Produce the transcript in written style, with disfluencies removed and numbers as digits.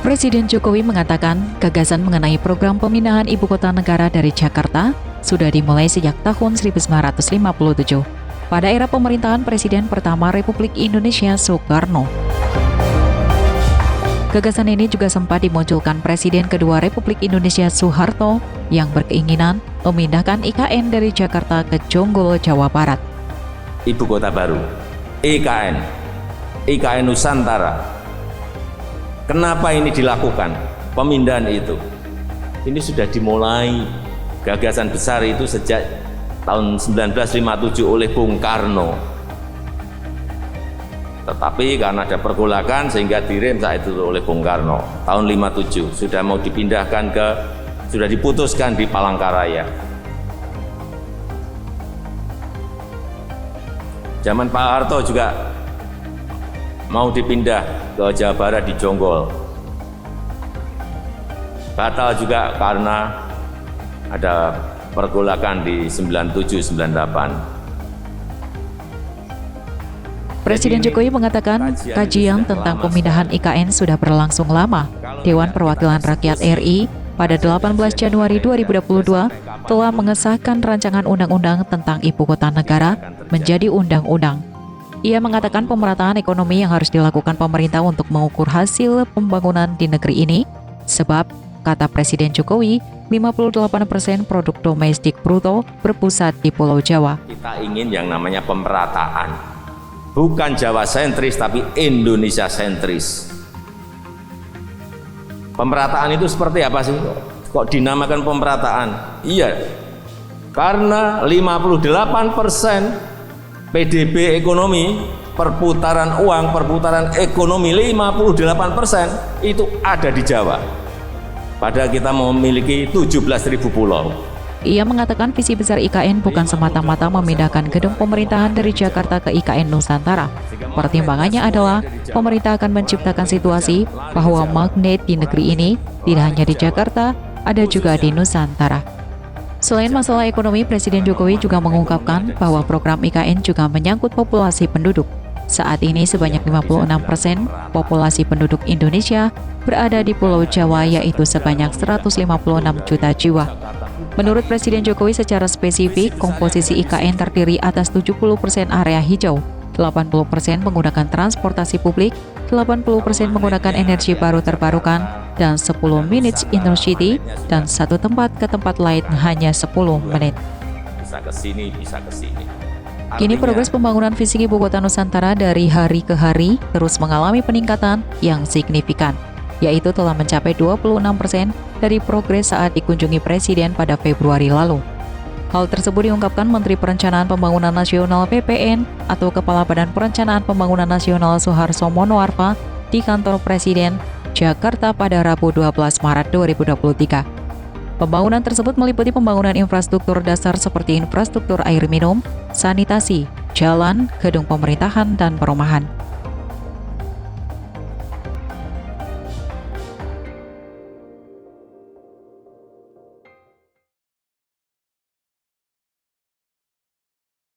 Presiden Jokowi mengatakan gagasan mengenai program pemindahan ibu kota negara dari Jakarta sudah dimulai sejak tahun 1957 pada era pemerintahan Presiden pertama Republik Indonesia Soekarno. Gagasan ini juga sempat dimunculkan Presiden kedua Republik Indonesia Soeharto yang berkeinginan memindahkan IKN dari Jakarta ke Jonggol, Jawa Barat. Ibu kota baru, IKN Nusantara. Kenapa ini dilakukan, pemindahan itu? Ini sudah dimulai, gagasan besar itu sejak tahun 1957 oleh Bung Karno. Tetapi karena ada pergolakan sehingga direm saat itu oleh Bung Karno. Tahun 57 sudah mau dipindahkan sudah diputuskan di Palangkaraya. Zaman Pak Harto juga mau dipindah ke Jawa Barat di Jonggol. Batal juga karena ada pergolakan di 97-98. Presiden Jokowi mengatakan kajian tentang pemindahan IKN sudah berlangsung lama. Dewan Perwakilan Rakyat RI pada 18 Januari 2022 telah mengesahkan rancangan undang-undang tentang ibu kota negara menjadi undang-undang. Ia mengatakan pemerataan ekonomi yang harus dilakukan pemerintah untuk mengukur hasil pembangunan di negeri ini, sebab, kata Presiden Jokowi, 58% produk domestik bruto berpusat di Pulau Jawa. Kita ingin yang namanya pemerataan, bukan Jawa sentris tapi Indonesia sentris. Pemerataan itu seperti apa sih? Kok dinamakan pemerataan? Iya, karena 58% PDB ekonomi, perputaran uang, perputaran ekonomi 58% itu ada di Jawa. Padahal kita memiliki 17.000 pulau. Ia mengatakan visi besar IKN bukan semata-mata memindahkan gedung pemerintahan dari Jakarta ke IKN Nusantara. Pertimbangannya adalah pemerintah akan menciptakan situasi bahwa magnet di negeri ini tidak hanya di Jakarta, ada juga di Nusantara. Selain masalah ekonomi, Presiden Jokowi juga mengungkapkan bahwa program IKN juga menyangkut populasi penduduk. Saat ini sebanyak 56% populasi penduduk Indonesia berada di Pulau Jawa, yaitu sebanyak 156 juta jiwa. Menurut Presiden Jokowi, secara spesifik, komposisi IKN terdiri atas 70% area hijau, 80% menggunakan transportasi publik, 80% menggunakan energi baru terbarukan, dan 10 minutes intercity, dan satu tempat ke tempat lain hanya 10 menit. Bisa ke sini, bisa ke sini. Kini progres pembangunan fisik ibu kota Nusantara dari hari ke hari terus mengalami peningkatan yang signifikan, yaitu telah mencapai 26% dari progres saat dikunjungi Presiden pada Februari lalu. Hal tersebut diungkapkan Menteri Perencanaan Pembangunan Nasional PPN atau Kepala Badan Perencanaan Pembangunan Nasional Suharso Monoarfa di kantor Presiden Jakarta pada Rabu 12 Maret 2023. Pembangunan tersebut meliputi pembangunan infrastruktur dasar seperti infrastruktur air minum, sanitasi, jalan, gedung pemerintahan, dan perumahan.